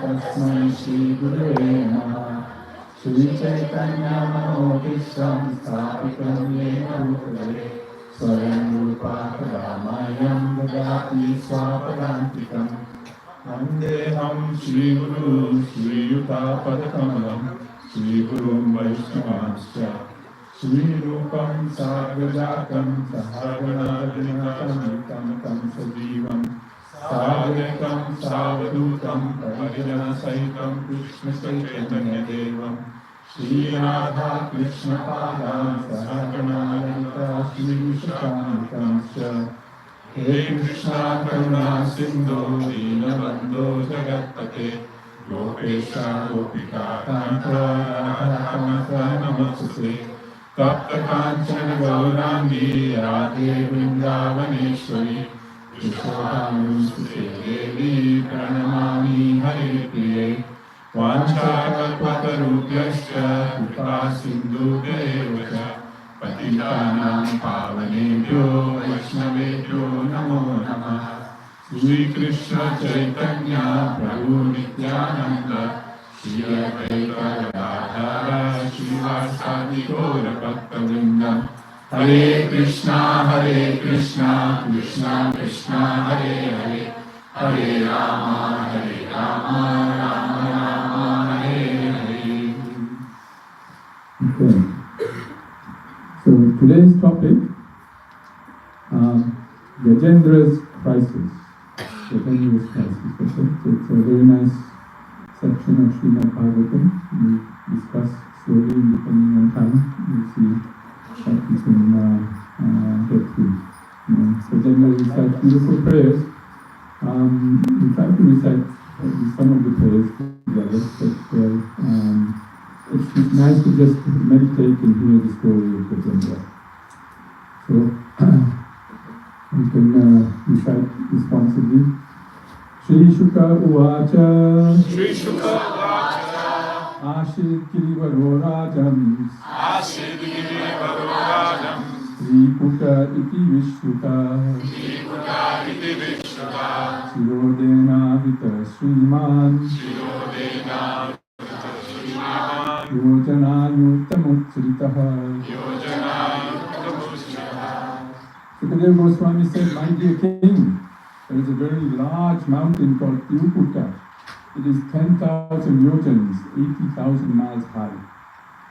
Tasmai Shri Gurave Namaha. Shri Chaitanya Manopisam Sthapitam Yena Bhutale Swayam Rupa Kadamayam Dadati Swapadantikam. Vandeham Shri Guru Shri Yuta Padakamalam Shri Guru Vaishnavanscha Shri Rupam Sagrajatam Sahagana Dinatam Tam Sajivam Sadekam Savadutam Parijana Sahitam Krishna Chaitanya Devam Shri Radha Krishna Padam Sahagana Lalita Shri Vishakamitam. He Krishna Karuna Sindhu Dinabandho Jagatpate Gopesha Gopika Tantra Radha Namaste Tapta Kanchana Gaurangi Radhe Vrindavaneshwari Vishwahamsute Devi Pranamami Hare Priye Vanchakalpatarubhyascha Kripa Sindhu Devacha Patitanam Pavanebhyo Vaishnavebhyo Namo Namaha. Shri Krishna Chaitanya Prabhu Nityananda Shri Advaita Gadadhara Srivasadi Gaura Bhaktavrinda. Hare Krishna Krishna Krishna Hare Hare, Hare Rama Rama Rama Hare Hare. Okay. So today's topic, Gajendra's crisis. Gajendra's crisis. Okay? So it's a very nice section of Srimad Bhagavatam. We discuss slowly, depending on time. We'll see what we can get through. Gajendra recites beautiful prayers. We try to recite some of the prayers together, but it's nice to just meditate and hear the story of Gajendra. So, we can recite responsibly. Shri Shuka Uvacha Shri Shuka Uvacha Ashid Girivaro Rajam Ashid Girivaro Rajam Sri Puta Iti Vishruta Sri Puta Iti Vishruta Sirodena Vita Sriman Sirodena Yojana Yuttamutsritaha. Sukadeva Goswami said, my dear king, there is a very large mountain called Tiruputta. It is 10,000 yojans, 80,000 miles high,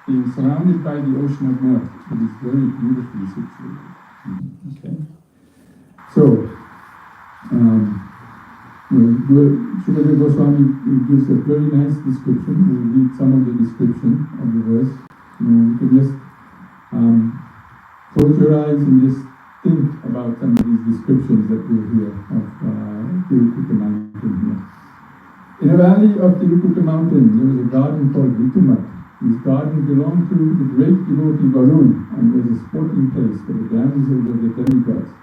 being surrounded by the ocean of milk. It is very beautifully situated. Okay. So, Sukadeva Goswami gives a very nice description. We'll read some of the description of the verse. You can just close your eyes and just think about some of these descriptions that we'll hear of Tiruputta mountain here. In a valley of Tiruputta mountain, there was a garden called Ritumat. This garden belonged to the great devotee Varun and was a sporting place for the damsels of the demigods.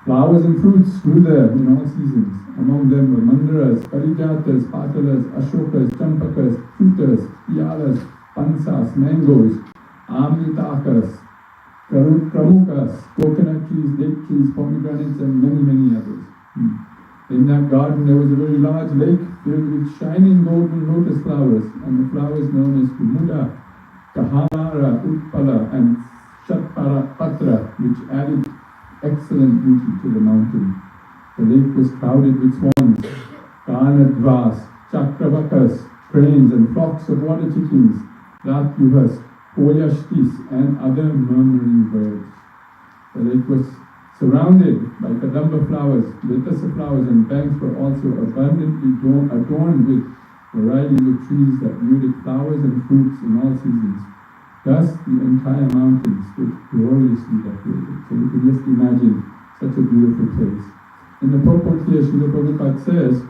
Flowers and fruits grew there in all seasons. Among them were mandaras, parijatas, patalas, ashokas, champakas, frutas, piyalas, pansas, mangoes, amritakas, kramukas, coconut trees, date trees, pomegranates, and many others. In that garden there was a very large lake filled with shining golden lotus flowers, and the flowers known as Kumuda, Kahamara, Utpala, and Shatpatra, which added excellent beauty to the mountain. The lake was crowded with swans, Ganadvas, Chakravakas, cranes, and flocks of water chickens, Ratyuhas, Poyashtis, and other murmuring birds. The lake was surrounded by kadamba flowers, vitasa flowers, and banks were also abundantly adorned with varieties of trees that yielded flowers and fruits in all seasons. Thus, the entire mountain stood gloriously decorated. So you can just imagine such a beautiful place. In the purport here, Srila Prabhupada says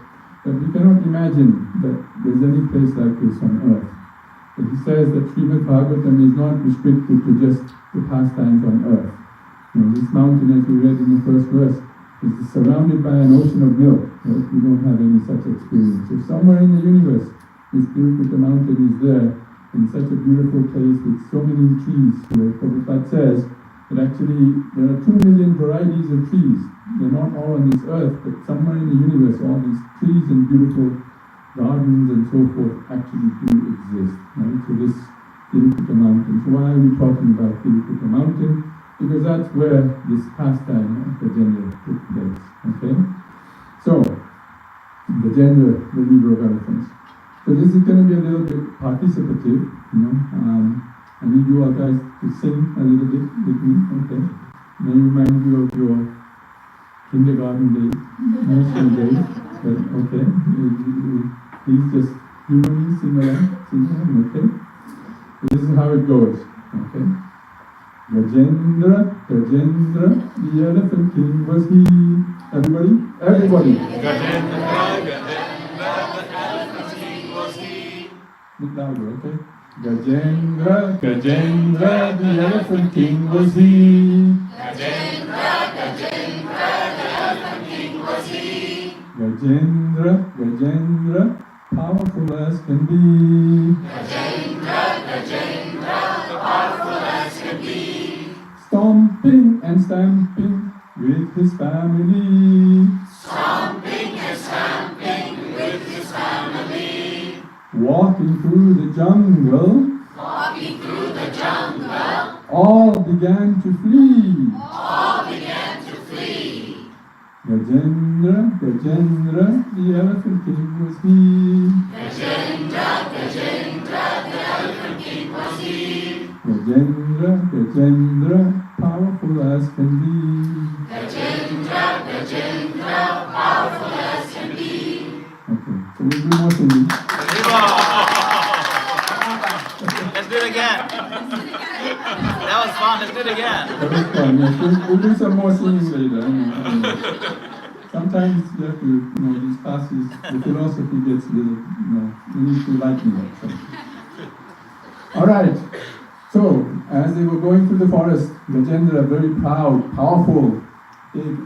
that we cannot imagine that there's any place like this on earth. But he says that Srimad Bhagavatam is not restricted to just the pastimes on earth. This mountain, as we read in the first verse, is surrounded by an ocean of milk. Right? We don't have any such experience. So somewhere in the universe, this Tiruputta mountain is there, in such a beautiful place with so many trees. Where Prabhupada says that actually there are 2 million varieties of trees. They're not all on this earth, but somewhere in the universe, all these trees and beautiful gardens and so forth actually do exist, right? So this Tiruputta mountain. So why are we talking about Tiruputta mountain? Because that's where this pastime of the gender took place, okay? So, the gender, the leader of elephants. So this is going to be a little bit participative, you know. I need you all guys to sing a little bit with me, okay? May remind you of your kindergarten days, nursery days, but okay. Please just humanly sing along, okay? So this is how it goes, okay? Gajendra, Gajendra, the elephant king was he. Everybody? Everybody! Gajendra, Gajendra, the elephant king was he. Bit louder, okay? Gajendra, Gajendra, the elephant king was he. Gajendra, Gajendra, the elephant king was he. Gajendra, Gajendra, powerful as can be. Gajendra, Gajendra, powerful as can be. Stomping and stamping with his family. Stomping and stamping with his family. Walking through the jungle, Walking through the jungle, all began to flee. all began to flee. Gajendra, Gajendra, the elephant king was he. Gajendra, Gajendra, the elephant king was he. Gajendra, Gajendra, powerful as can be. Gajendra, Gajendra, powerful as can be. Okay, so we'll do more singing. Let's do it again. That was fun. Let's do it again. That was fun. Yes, we'll do some more singing later. Sometimes you have to, you know, these classes, the philosophy gets a little, you know, you need to lighten it. So. All right. So, as they were going through the forest, Gajendra, very proud, powerful, big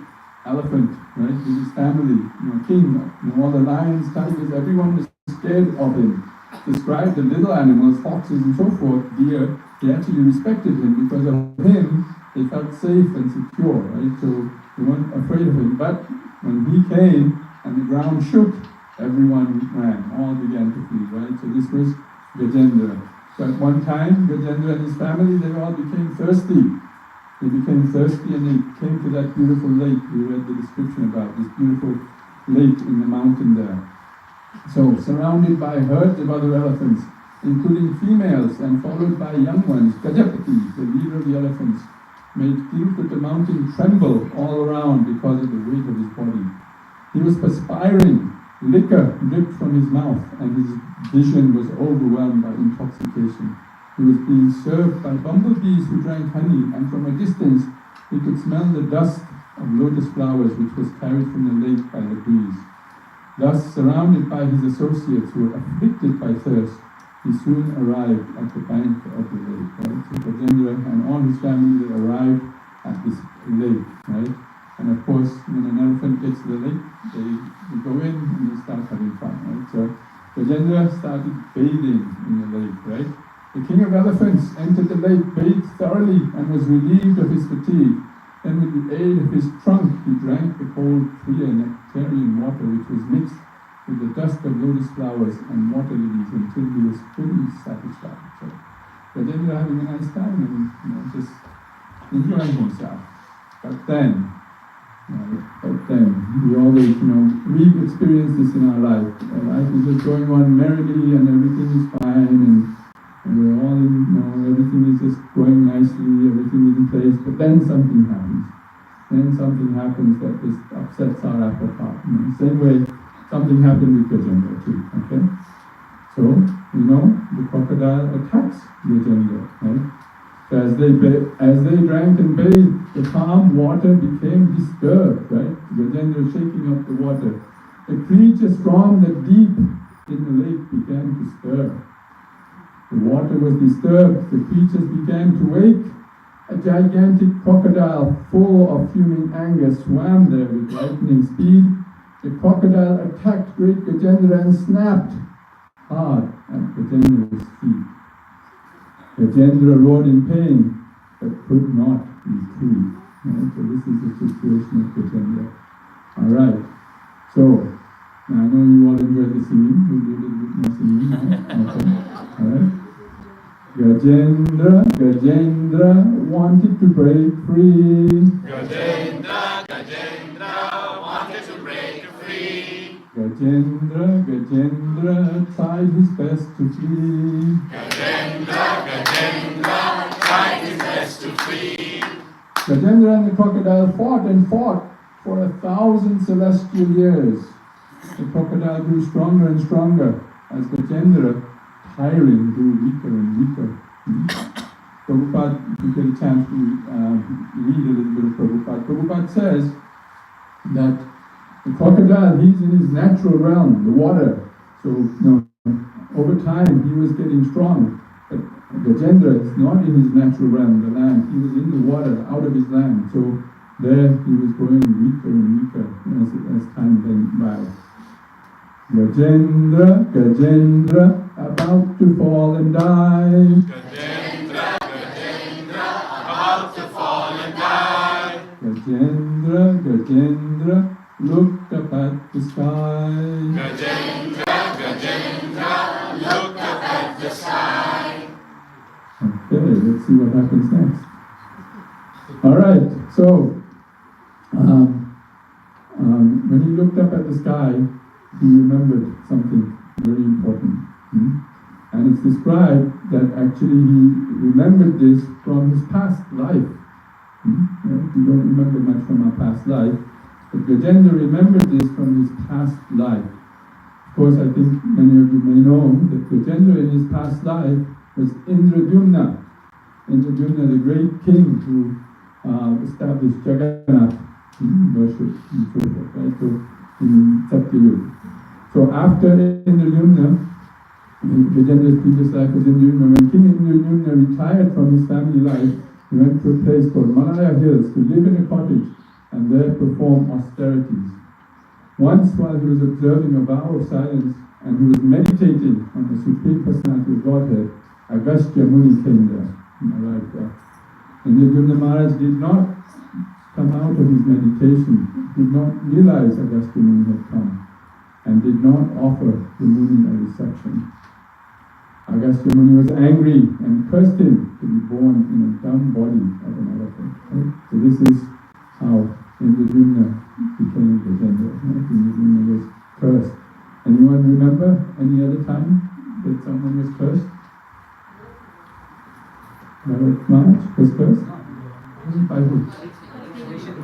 elephant, right, with his family, you know, king, you know, all the lions, tigers, everyone was scared of him. Described the little animals, foxes and so forth, deer, they actually respected him because of him, they felt safe and secure, right? So they weren't afraid of him. But when he came and the ground shook, everyone ran, all began to flee, right? So this was Gajendra. So at one time, Gajendra and his family, they all became thirsty. They became thirsty and they came to that beautiful lake. We read the description about this beautiful lake in the mountain there. So, surrounded by herds of other elephants, including females, and followed by young ones, Gajapati, the leader of the elephants, made Tiruputta mountain tremble all around because of the weight of his body. He was perspiring, liquor dripped from his mouth, and his vision was overwhelmed by intoxication. He was being served by bumblebees who drank honey, and from a distance he could smell the dust of lotus flowers which was carried from the lake by the breeze. Thus, surrounded by his associates who were afflicted by thirst, he soon arrived at the bank of the lake. Right? So Gajendra and all his family, they arrived at this lake, right? And of course, when an elephant gets to the lake, they go in and they start having fun, right? So Gajendra started bathing in the lake, right? The king of elephants entered the lake, bathed thoroughly, and was relieved of his fatigue. Then with the aid of his trunk, he drank the cold, clear, nectarian water which was mixed with the dust of lotus flowers and water lilies until he was fully satisfied. So Gajendra having a nice time and, you know, just enjoying himself. But then, we always, you know, we've experienced this in our life. Life is just going on merrily and everything is fine and we're all in, you know, everything is just going nicely, everything is in place, but then something happens. Then something happens that just upsets our apple cart. You know, same way something happened with Gajendra too, okay? So, you know, the crocodile attacks Gajendra, right? So as they drank and bathed, the calm water became disturbed, right? Gajendra shaking up the water. The creatures from the deep in the lake began to stir. The water was disturbed, the creatures began to wake. A gigantic crocodile full of fuming anger swam there with lightning speed. The crocodile attacked great Gajendra and snapped hard at Gajendra's feet. Gajendra roared in pain, but could not be free. Right? So this is the situation of Gajendra. Alright, so Now, I know you all enjoyed the singing. We'll do a little bit more singing now. Okay. All right. Gajendra wanted to break free. Gajendra wanted to break free. Gajendra tried his best to flee. Gajendra tried his best to flee. Gajendra and the crocodile fought and fought for 1,000 celestial years. The crocodile grew stronger and stronger as Gajendra, tiring, grew weaker and weaker. Prabhupada, if you get a chance to read a little bit of Prabhupada. Prabhupada says that the crocodile, he's in his natural realm, the water. So, over time he was getting strong. But Gajendra is not in his natural realm, the land. He was in the water, out of his land. So there he was growing weaker and weaker as time went by. Gajendra, about to fall and die. Gajendra, about to fall and die. Gajendra, looked up at the sky. Gajendra, looked up at the sky. Okay, let's see what happens next. Alright, so when he looked up at the sky, he remembered something very important. And it's described that actually he remembered this from his past life. We don't remember much from our past life, but Gajendra remembered this from his past life. Of course, I think many of you may know that Gajendra in his past life was Indradyumna. Indradyumna, the great king who established Jagannath worship and so forth, right? So in Satyayuga. So after Indradyumna, Gajendra's previous life was Indradyumna. When King Indradyumna retired from his family life, he went to a place called Malaya Hills to live in a cottage and there perform austerities. Once while he was observing a vow of silence and he was meditating on the Supreme Personality of Godhead, Agastya Muni came there and arrived there. Indradyumna Maharaj did not come out of his meditation, did not realize Agastya Muni had come, and did not offer the Muni a reception. Agastya Muni was angry and cursed him to be born in a dumb body of an elephant. Right? So this is how Indradyumna became Gajendra. Right? Indradyumna was cursed. Anyone remember any other time that someone was cursed? Bharat Maharaj was cursed? By who?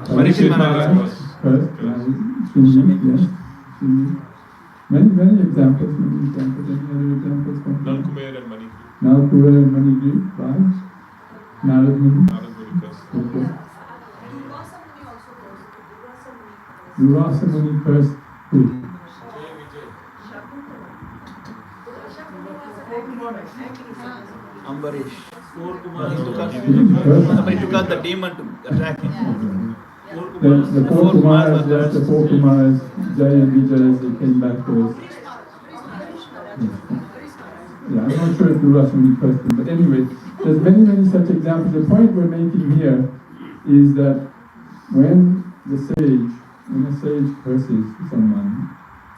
Parikshit Maharaj was cursed. Shindi, yes. Shindi. Many examples. Any other examples? Nalkumer and Manigri. Nalkumer and Manigri. Why? Narad Muni. Narad Muni cursed. Okay. Durvasa Muni cursed who? Ambarish. He He took out the demon to attack him. The four Kumaras, yes, the four Kumaras, Jay and Vijay, they came back to us. Yeah, I'm not sure if Durvasa Muni cursed him, but anyway, there's many such examples. The point we're making here is that when a sage curses someone,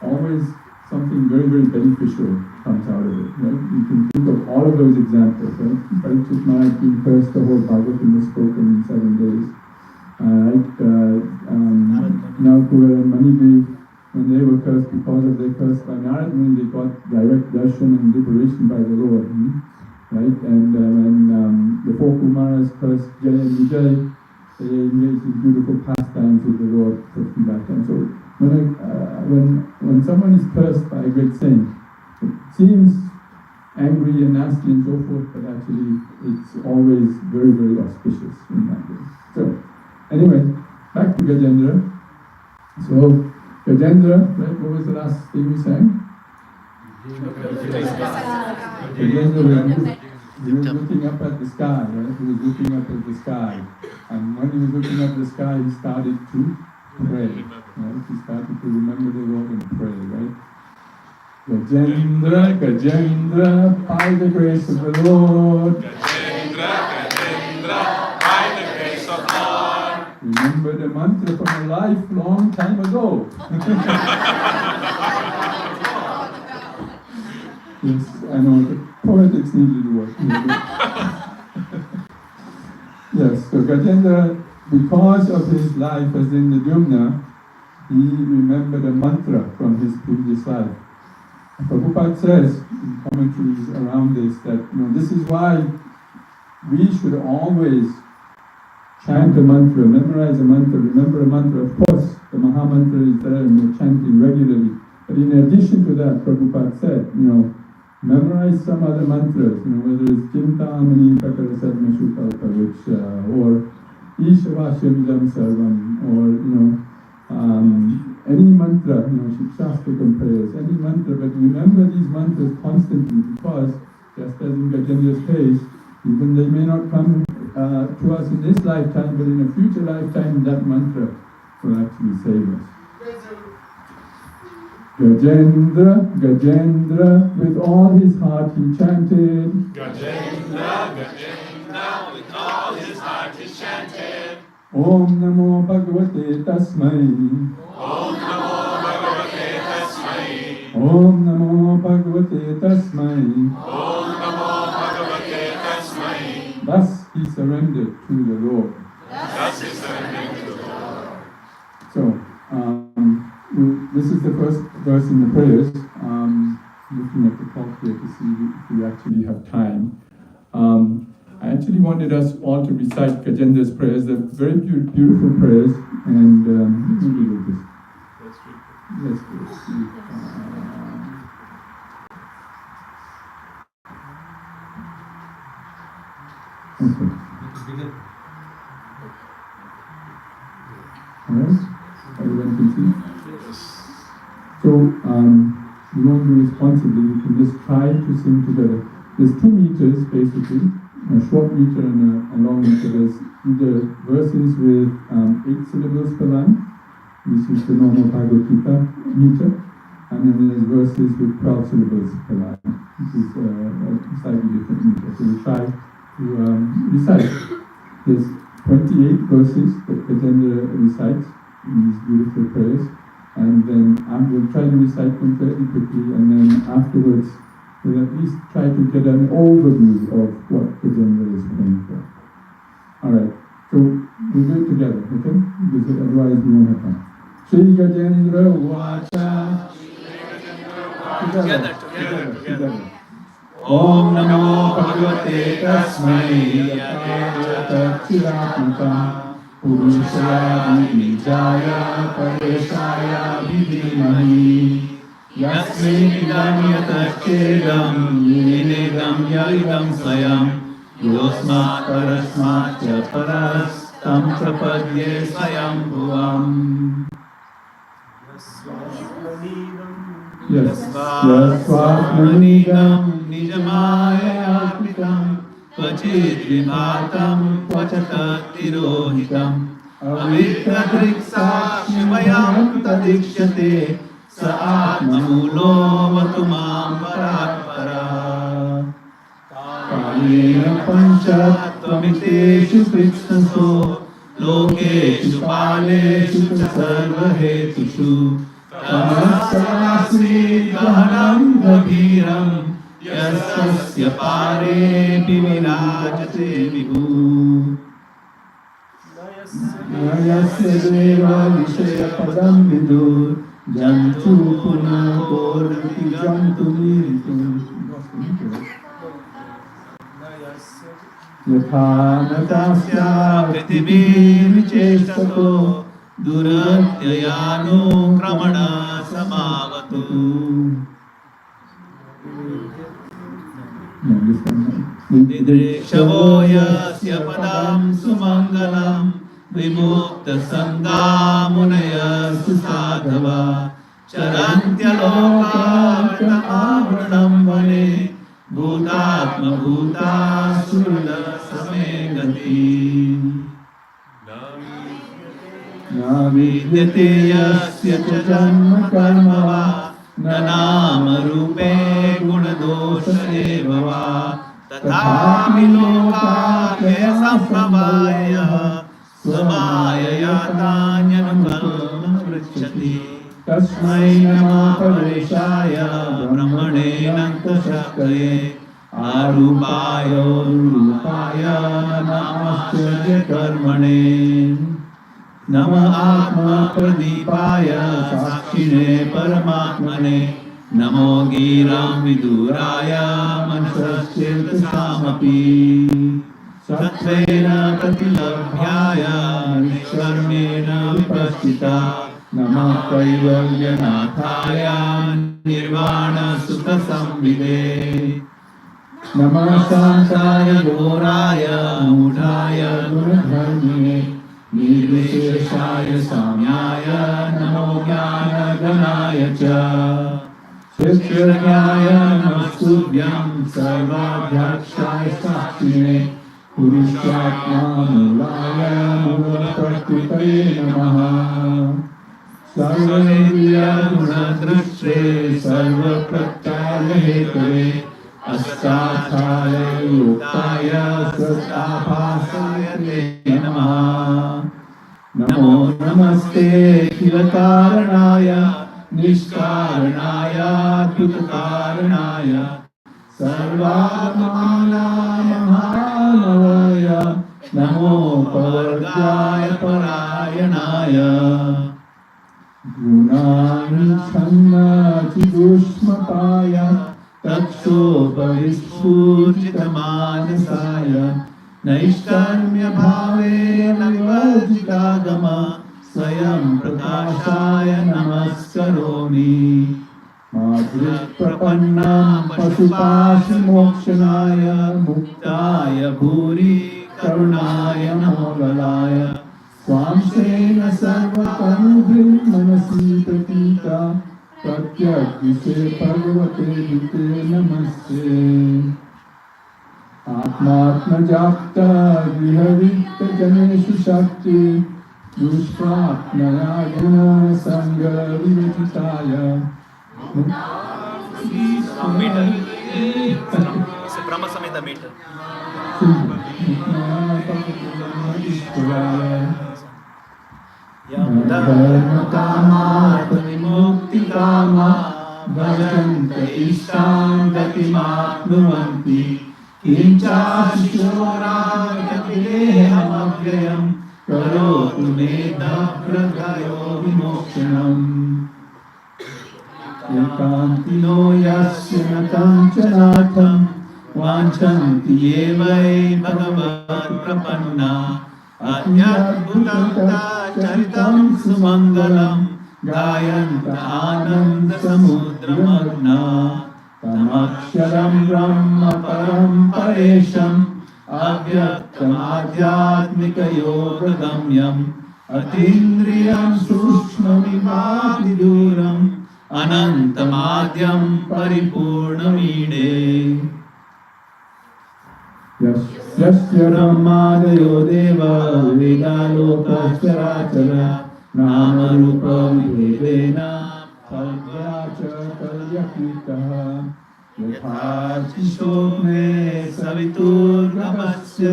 always something very beneficial comes out of it, right? You can think of all of those examples, right? Parikshit Maharaj being cursed, the whole Bhagavatam was spoken in 7 days. Nalkuver and Manigri, when they were cursed because of their curse by Narad Muni, they got direct darshan and liberation by the Lord, right? And when the four Kumaras cursed Jay and Vijay, they engaged in beautiful pastimes with the Lord for some lifetime. So when someone is cursed by a great saint, it seems angry and nasty and so forth, but actually it's always very auspicious in that way. So anyway, back to Gajendra. So Gajendra, right, what was the last thing we sang? Gajendra he was looking up at the sky, right? He was looking up at the sky. And when he was looking up at the sky, he started to pray. Right? He started to remember the Lord and pray, right? Gajendra, by the grace of the Lord. Gajendra, by the grace of God. Remember the mantra from a lifelong time ago. Yes, I know, the poetics needed to work. Yes, so Gajendra, because of his life as Indradumna, he remembered a mantra from his previous life. Prabhupada says in commentaries around this that this is why we should always chant a mantra, memorize a mantra, remember a mantra. Of course, the Maha Mantra is there and we're chanting regularly. But in addition to that, Prabhupada said, memorize some other mantras, whether it's Chintamani Prakarasadma Shukalpa, which, or Ishavashyamidam Sarvam, or, any mantra, Shikshastakam prayers, any mantra, but remember these mantras constantly because, just as in Gajendra's case, even they may not come to us in this lifetime, but in a future lifetime, that mantra will actually save us. Gajendra, Gajendra, with all his heart he chanted. Gajendra, Gajendra, with all his heart he chanted. Om Namo Bhagavate Tasmai. Om Namo Bhagavate Tasmai. Om Namo Bhagavate Tasmai. Om Namo Bhagavate Tasmai. Thus he surrendered to the Lord. Thus he surrendered to the Lord. So, this is the first verse in the prayers. Looking at the clock here to see if we actually have time. I actually wanted us all to recite Gajendra's prayers. They're very beautiful prayers, and let me do this. Let's do it. Okay. Alright? Everyone can see? So, we won't be responsible. You can just try to sing together. There's 2 meters, basically. A short meter and a long meter. There's either verses with 8 syllables per line, which is the normal Bhagavad Gita meter, and then there's verses with 12 syllables per line, which is a slightly different meter. So we try to recite. There's 28 verses that Gajendra recites in these beautiful prayers, and then I will try to recite them fairly quickly, and then afterwards we'll at least try to get an overview of what Gajendra is praying for. Alright, so we'll do it together, okay? Because otherwise we won't have time. Shri Gajendra Vacha. Together. Om Namo Bhagavate Tasmai Yata Chiratmaka Purushaya Vijaya Pareshaya Vidimani Yasmin Idam Yatachedam Yenedam Yaidam Swayam Yosmat Parasmat Paras Tam Prapadye Swayam Bhuvam. Yes, Yasvatmanigam Nijamaya Kvachit Vibhatam Kvachatat Tirohitam Avittadriksa Shivayam Tadikshate Sa Atmamulo Vatumam Paratpara Kalena Panchattvamitesu Krishnaso Lokeshu Paleshu Sarvahetushu Tamasasri Gahanam Gabhiram Yasasya Pare Pivirajate Vibhu Nayasya Deva Vishaya Padam Vidur Jantu Puna Korati Jantu Niritu Yatha Natasya Prithivi Vicheshtato Duratyayano Kramana Samavatu. Nidrikshavo Yasya Padam Sumangalam Vimukta Sangha Munaya Susadhava Charantya Loka Vata Avranam Vane Bhutatma Bhuta Surla Samegati Navidyate yasya cha janma karma va nanama rupe gunadosha eva va tathami lokaya samprabhaya samaya yatanyanam kalma vrichyati तस्मै नमः परेशाय ब्रह्मणे अनन्तशक्तये आरूपाय रूपाय नमाश्चर्यकर्मणे नमः आत्मप्रदीपाय साक्षिणे परमात्मने नमो गीरां विदुराय मनसश्चेतसामपि सत्त्वेन प्रतिलभ्याय निष्कर्मेण विपश्चिता नमः कैवल्यनाथाय निर्वाणसुखसंविदे नमः शान्ताय घोराय मूढाय गुणधर्मिणे निर्विशेषाय साम्याय नमो ज्ञानगणाय च शिष्यज्ञाय नमस्तुभ्यं सर्वाध्यक्षाय साक्षिणे पुरुषात्मामूलाय मूलप्रकृतये नमः सर्वेन्द्रियगुणदृष्टे सर्वप्रत्ययहेतवे अस्तार्थाय योक्ताय सदाभासाय ते नमः नमो नमस्ते अखिलकारणाय निष्कारणाय कृतकारणाय सर्वात्मानमहानवाय नमो पवर्गाय परायणाय गुणानुच्छन्नचिदुष्मताय तत्सोपविस्फूर्जितमानसाय नैष्कर्म्यभावेन विवर्जितागम स्वयं प्रकाशाय नमस्करोमि मातृप्रपन्नं पशुपाशमोक्षणाय मुक्ताय भूरि करुणाय नमोगलाय स्वांशेन सर्वतनुभिः मनसि प्रतीता प्रत्यग्विषे भगवते गीते नमस्ते आत्मात्मजाप्ता गृहवित्तजनेषु शक्ति दुष्प्राप्नया गुणसङ्गविरचिताय meter. It's a Brahma Samhita meter. धर्मकामात्मविमुक्तिकामा भजन्त ईशां गतिमाप्नुवन्ति किञ्चाशुचोरायतिदेहमव्ययं करोतु मे दप्रदयो विमोक्षणम् एकान्तिनो यस्य न काञ्चनाथं वाञ्छन्ति ये वै भगवत्प्रपन्ना अत्यद्भुतं चरितं सुमङ्गलं गायन्त आनन्दसमुद्रमग्ना तमक्षरं ब्रह्म परं परेशम् अव्यक्तमाध्यात्मिकयोगगम्यम् अतीन्द्रियं सूक्ष्ममिवातिदूरम् अनन्तमाद्यं परिपूर्णमीडे यस्य ब्रह्मादयो देवा वेदालोकश्चराचर नामरूपविभेदेन फल्या च कल्यकृतः यथा शिशोग्ने सवितुर्गमस्य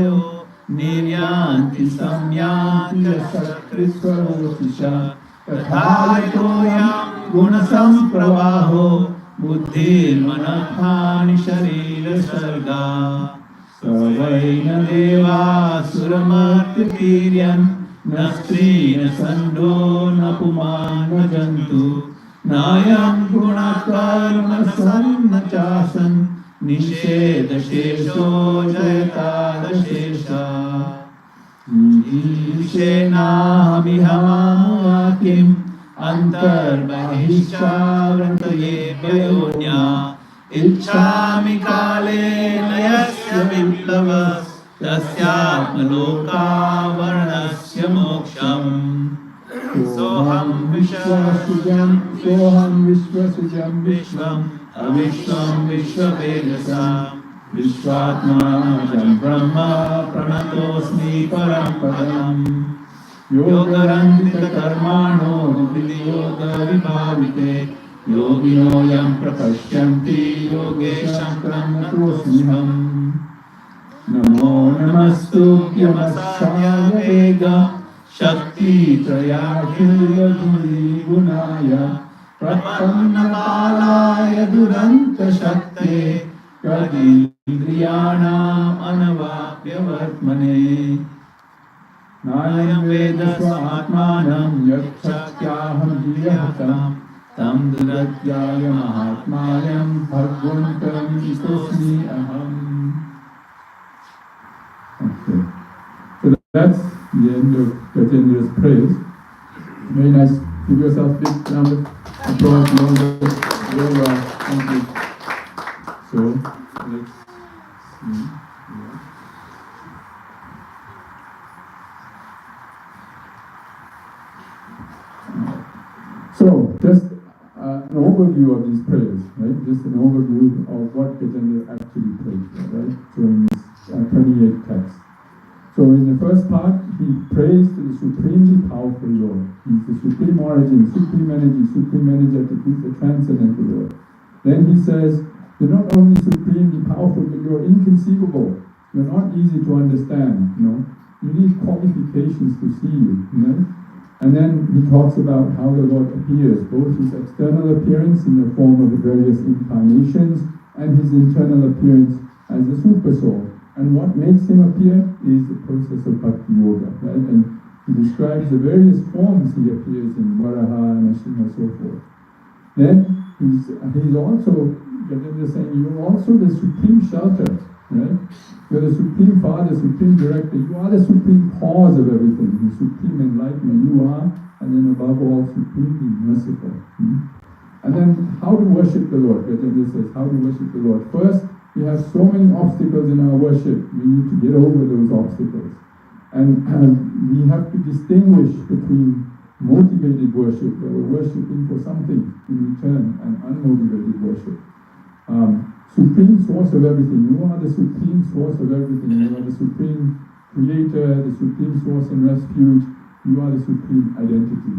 निर्यान्ति संयान्ति सकृत्स्वरोचिषा तथा योऽयं गुणसम्प्रवाहो बुद्धिर्मनःहानि शरीरसर्गा स वै न देवासुरमर्त्यतीर्यन् न स्त्री न सन्धो न पुमान् न जन्तु नायं गुणकर्म सन्न चासन् निषेधशेषो जयतादशेषा ईशेनाहमिहमामुवा किम् अन्तर्बहिश्चावृतये वयोन्या इच्छामि कालेन यस्य विप्लव तस्यात्मलोकावर्णस्य मोक्षम् सोऽहं विश्वसृजं विश्वम् अविश्वं विश्ववेदसा विश्वात्मानं ब्रह्म प्रणतोऽस्मि परं पदम् योगरन्वितकर्माणो विधियोगविभाविते योगिनो यं प्रपश्यन्ति योगेशं नतोऽस्म्यहम् नमो नमस्तुभ्यमस्याय वेग Shakti Trayakila Duri Gunaya Prapanna Palaya Duranta Shakti Kadindriyanam Anavapya Vartmane Nayam Veda Swatmanam Yakshakyaham Jiyahatam Tam Duratyaya Mahatmayam Bhagwantam Isosmi Aham. Okay. So that's the end of Gajendra's prayers. Very nice. Give yourself a big round of applause. Very well. Thank you. So, let's see. Yeah. So, just an overview of these prayers, right? Just an overview of what Gajendra actually prayed for, right? So in this 28 texts. So in the first part, he prays to the supremely powerful Lord. He's the supreme origin, supreme energetic, he's the transcendental Lord. Then he says, you're not only supremely powerful, but you're inconceivable. You're not easy to understand, you know. You need qualifications to see you, you know. And then he talks about how the Lord appears, both his external appearance in the form of the various incarnations and his internal appearance as the super soul. And what makes him appear is the process of Bhakti Yoga, right? And he describes the various forms he appears in, Varaha, Nrsimha, so forth. Then he's also, Gajendra saying, you're also the supreme shelter, right? You're the supreme father, supreme director. You are the supreme cause of everything, the supreme enlightenment. You are, and then above all, supremely merciful. And then how to worship the Lord? Gajendra says, how to worship the Lord? First, we have so many obstacles in our worship. We need to get over those obstacles. And we have to distinguish between motivated worship, where we're worshiping for something in return, and unmotivated worship. Supreme source of everything. You are the supreme source of everything. You are the supreme creator, the supreme source and refuge. You are the supreme identity.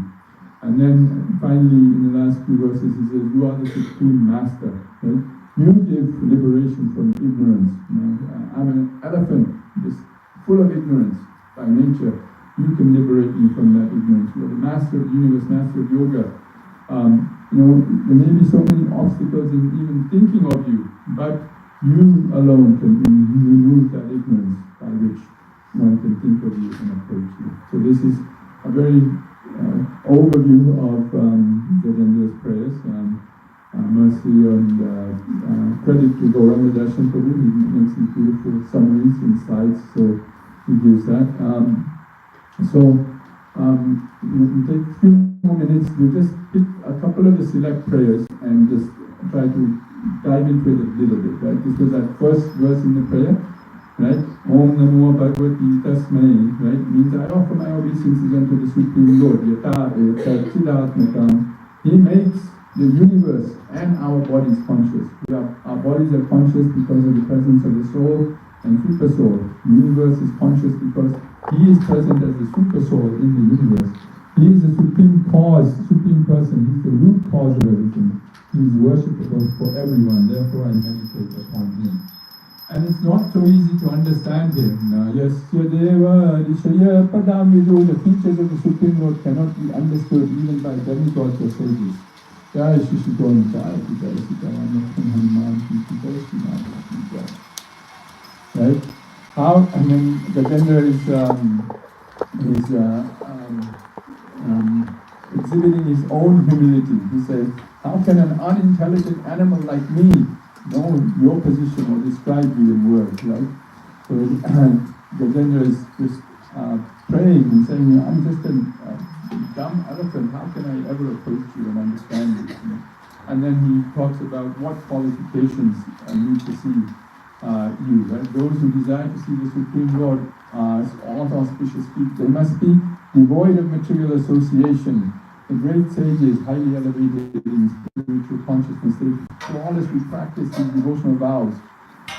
And then finally, in the last few verses, he says, you are the supreme master. Right? You give liberation from ignorance. You know, I'm an elephant, just full of ignorance by nature. You can liberate me from that ignorance. You are the master of the universe, master of yoga. You know, there may be so many obstacles in even thinking of you, but you alone can remove that ignorance by which one can think of you and approach you. So this is a very overview of Gajendra's prayers. Mercy and credit to Gauranga Darshan Prabhu. He makes these beautiful summaries and slides, so he gives that. We'll take a few more minutes. We'll just pick a couple of the select prayers and just try to dive into it a little bit, right? This was that first verse in the prayer, right? Om Namo Bhagavati Tasmai, right? Means I offer my obeisances unto the Supreme Lord, Yata Eka Chidatmakam. He makes the universe and our bodies conscious. Our bodies are conscious because of the presence of the soul and super soul. The universe is conscious because he is present as the super soul in the universe. He is the supreme cause, supreme person. He's the root cause of everything. He is worshipable for everyone. Therefore, I meditate upon him. And it's not so easy to understand him. Yasya Deva Rishaya Padamidu, the features of the Supreme Lord cannot be understood even by demigods or sages. Jai Shri Shri Gauranga Jai Jai Shri Gauranga Hanuman Jai Shri Ram. Right? How? And then Gajendra is exhibiting his own humility. He says, how can an unintelligent animal like me know your position or describe you in words, right? So Gajendra is just praying and saying, I'm just a dumb elephant, how can I ever approach you and understand you? You know? And then he talks about what qualifications need to see you, right? Those who desire to see the Supreme Lord, all auspicious people, they must be devoid of material association. The great sages, highly elevated in spiritual consciousness, they flawlessly practice these devotional vows,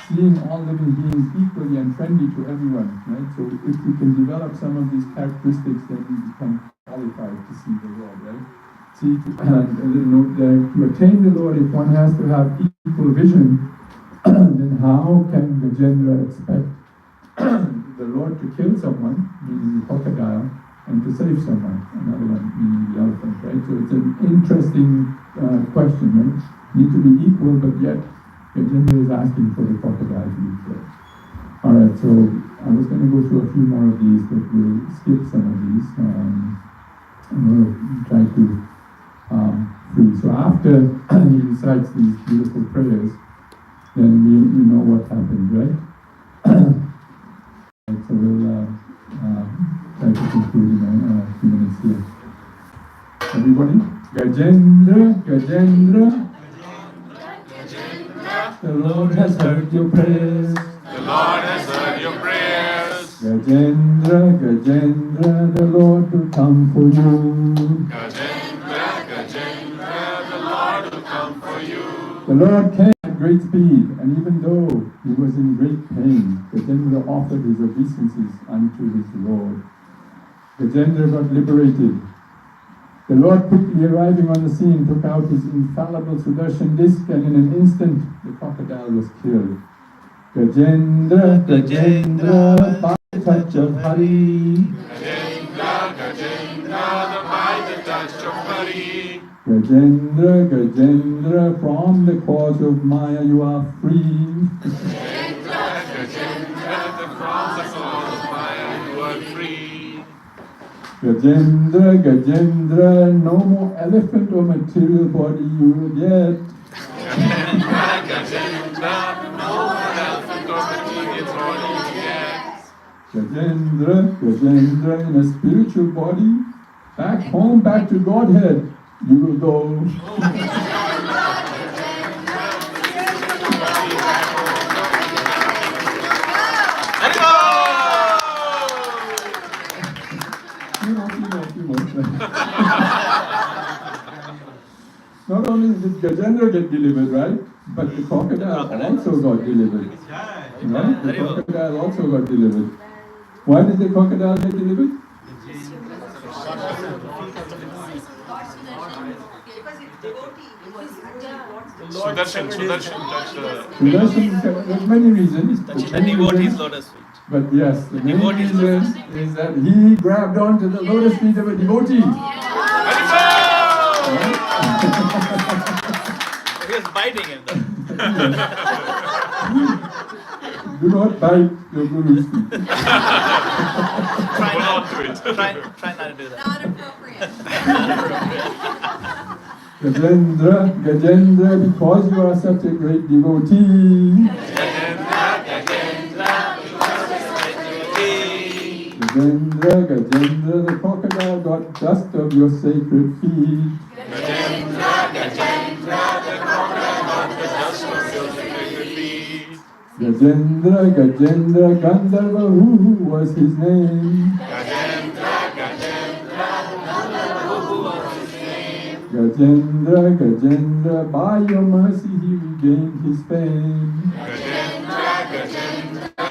seeing all living beings equally and friendly to everyone, right? So if we can develop some of these characteristics, then we become qualified to see the Lord, right? See, a little note there, to attain the Lord, if one has to have equal vision, then how can Gajendra expect the Lord to kill someone, meaning the crocodile, and to save someone, another one meaning the elephant, right? So it's an interesting question, right? Need to be equal, but yet Gajendra is asking for the crocodile to be killed. Alright, so I was going to go through a few more of these, but we'll skip some of these. And we'll try to free. So after he recites these beautiful prayers, then we know what happens, right? Right, so we'll try to conclude in a few minutes here. Everybody? Gajendra, Gajendra, the Lord has heard your prayers. The Lord has heard your prayers. Gajendra, Gajendra, the Lord will come for you. Gajendra, Gajendra, the Lord will come for you. The Lord came at great speed, and even though he was in great pain, Gajendra offered his obeisances unto his Lord. Gajendra got liberated. The Lord, quickly arriving on the scene, took out his infallible Sudarshan disc, and in an instant the crocodile was killed. Gajendra, Gajendra, by the touch of Hari. Gajendra, Gajendra, by the touch of Hari. Gajendra, Gajendra, from the cause of Maya you are free. Gajendra, Gajendra, from the cause of Maya you are free. Gajendra, Gajendra, no more elephant or material body you will get. Gajendra, Gajendra, no more elephant or material body you get. Gajendra, Gajendra, in a spiritual body, back home, back to Godhead, you will go. Not only did Gajendra get delivered, right? But the crocodile also got delivered. Right? The crocodile also got delivered. Why did the crocodile get delivered? Sudarshan touched the... Sudarshan, there's many reasons. The devotee's lotus feet. But yes, the main reason is that he grabbed onto the lotus feet of a devotee. He was biting him though. Do not bite your guru's feet. Try not to it. Try not to do that. Not appropriate. Gajendra, Gajendra, because you are such a great devotee. Gajendra, Gajendra, the crocodile got dust of your sacred feet. Gajendra, Gajendra, the crocodile got the dust of your sacred feet. Gajendra, Gajendra, Gandharva, who was his name? Gajendra, Gajendra, who was his name? Gajendra, Gajendra, by your mercy he regained his fame. Gajendra, Gajendra, by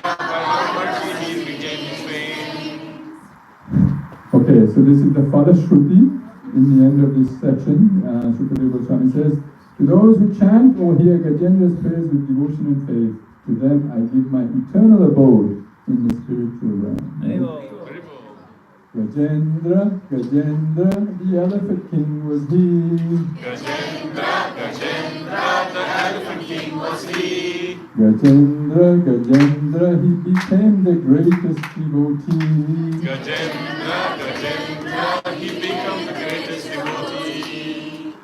your mercy he regained his fame. Okay, so this is the Shruti in the end of this section. Shukadeva Goswami says, to those who chant or hear Gajendra's prayers with devotion and faith, to them I give my eternal abode in the spiritual realm. Gajendra, Gajendra, the elephant king was he. Gajendra, Gajendra, the elephant king was he. Gajendra, Gajendra, he became the greatest devotee. Gajendra, Gajendra, he became the greatest devotee.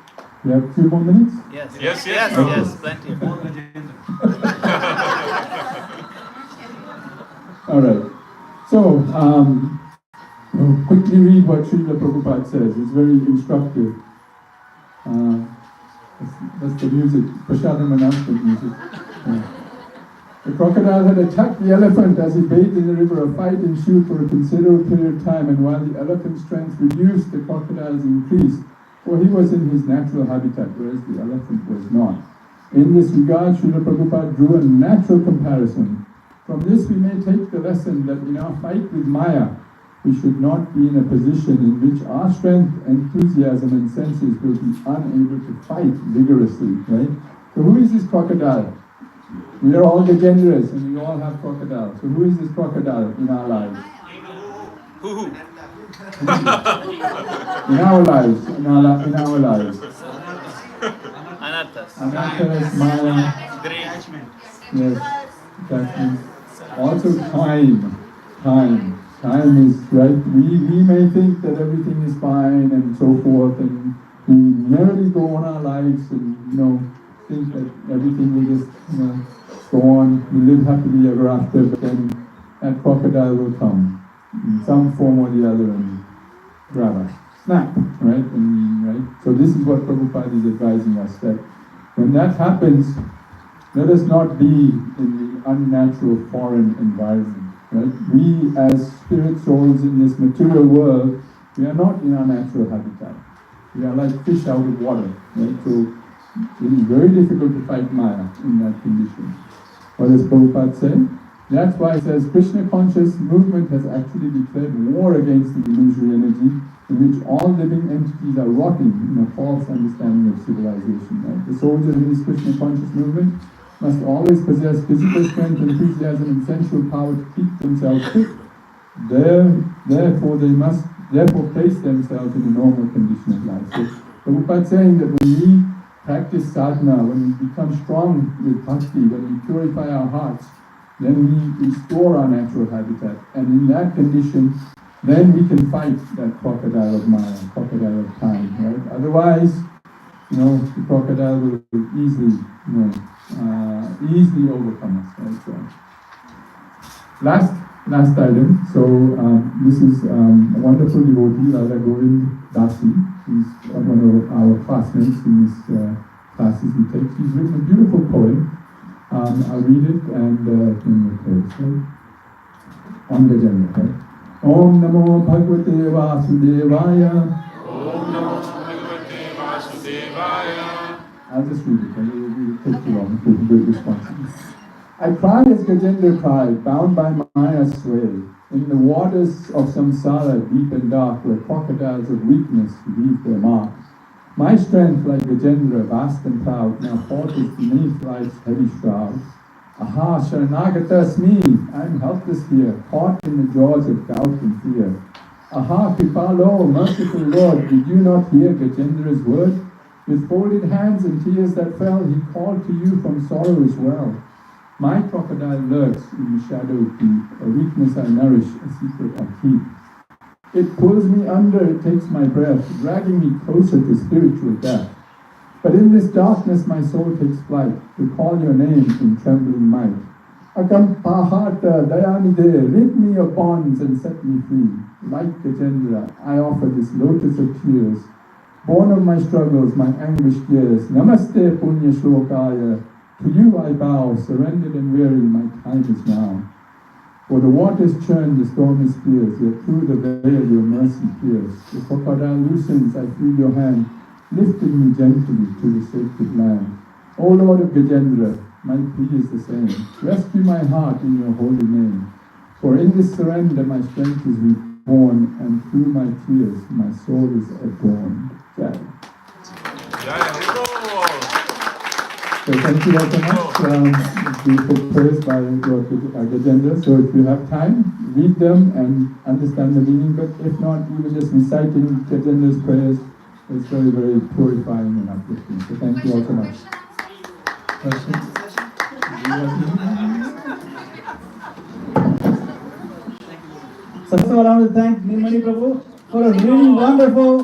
You have 2 more minutes? Yes. Yes, Plenty of Alright. So, we'll quickly read what Srila Prabhupada says. It's very instructive. That's the music, Prashadam announcement music. The crocodile had attacked the elephant as he bathed in the river. A fight ensued for a considerable period of time, and while the elephant's strength reduced, the crocodile's increased, for he was in his natural habitat, whereas the elephant was not. In this regard, Srila Prabhupada drew a natural comparison. From this we may take the lesson that in our fight with Maya, we should not be in a position in which our strength, enthusiasm and senses will be unable to fight vigorously, right? So who is this crocodile? We are all Gajendras and we all have crocodiles. So who is this crocodile in our lives? In our lives, in our lives. Anarthas. Anarthas, Maya, Great. yes, attachments. Also time is right. We may think that everything is fine and so forth, and we merely go on our lives and think that everything will just go on. We live happily ever after, but then that crocodile will come in some form or the other and grab us, snap, right? Right. So this is what Prabhupada is advising us, that when that happens, let us not be in the unnatural foreign environment. Right? We as spirit souls in this material world, we are not in our natural habitat. We are like fish out of water. Right? So it is very difficult to fight Maya in that condition. What does Prabhupada say? That's why it says Krishna conscious movement has actually declared war against the illusory energy in which all living entities are rotting in a false understanding of civilization. Right? The soldiers in this Krishna conscious movement must always possess physical strength, enthusiasm, and sensual power to keep themselves fit. Therefore, they must place themselves in a normal condition of life. So, Prabhupada is saying that when we practice sadhana, when we become strong with bhakti, when we purify our hearts, then we restore our natural habitat. And in that condition, then we can fight that crocodile of Maya, crocodile of time, right? Otherwise, the crocodile will easily, easily overcome us, right? So, last item. So this is a wonderful devotee, Radha Govind Dasi. He's one of our classmates in this classes we take. He's written a beautiful poem. I'll read it and then we'll close. Right? On the agenda, right? Om Namo Bhagavate Vasudevaya. Om Namo Bhagavate Vasudevaya. I'll just read it. It'll take too long to do it responsibly. I cry as Gajendra cried, bound by Maya's sway, in the waters of samsara, deep and dark, where crocodiles of weakness leave their mark. My strength, like Gajendra, vast and proud, now falters beneath life's heavy shroud. Aha, Sharanagatasmi, I am helpless here, caught in the jaws of doubt and fear. Aha, Kripalo, merciful Lord, did you not hear Gajendra's word? With folded hands and tears that fell, he called to you from sorrow's well. My crocodile lurks in the shadow deep, a weakness I nourish, a secret I keep. It pulls me under, it takes my breath, dragging me closer to spiritual death. But in this darkness my soul takes flight, to call your name in trembling might. Akampahata Dayanide, rid me of bonds and set me free. Like Gajendra, I offer this lotus of tears, born of my struggles, my anguished years. Namaste Punya Shlokaya, to you I bow, surrendered and weary, my time is now. For the waters churn, the storm is fierce, yet through the veil your mercy pierce. The crocodile loosens, I feel your hand, lifting me gently to the sacred land. O Lord of Gajendra, my plea is the same. Rescue my heart in your holy name. For in this surrender my strength is reborn, and through my tears my soul is adorned. Jai. So thank you all so much. Beautiful prayers by Lord Gajendra. So if you have time, read them and understand the meaning. But if not, even just reciting Gajendra's prayers is very, very purifying and uplifting. So thank you all so much. Questions? So first of all, I want to thank Nilamani Prabhu for a really wonderful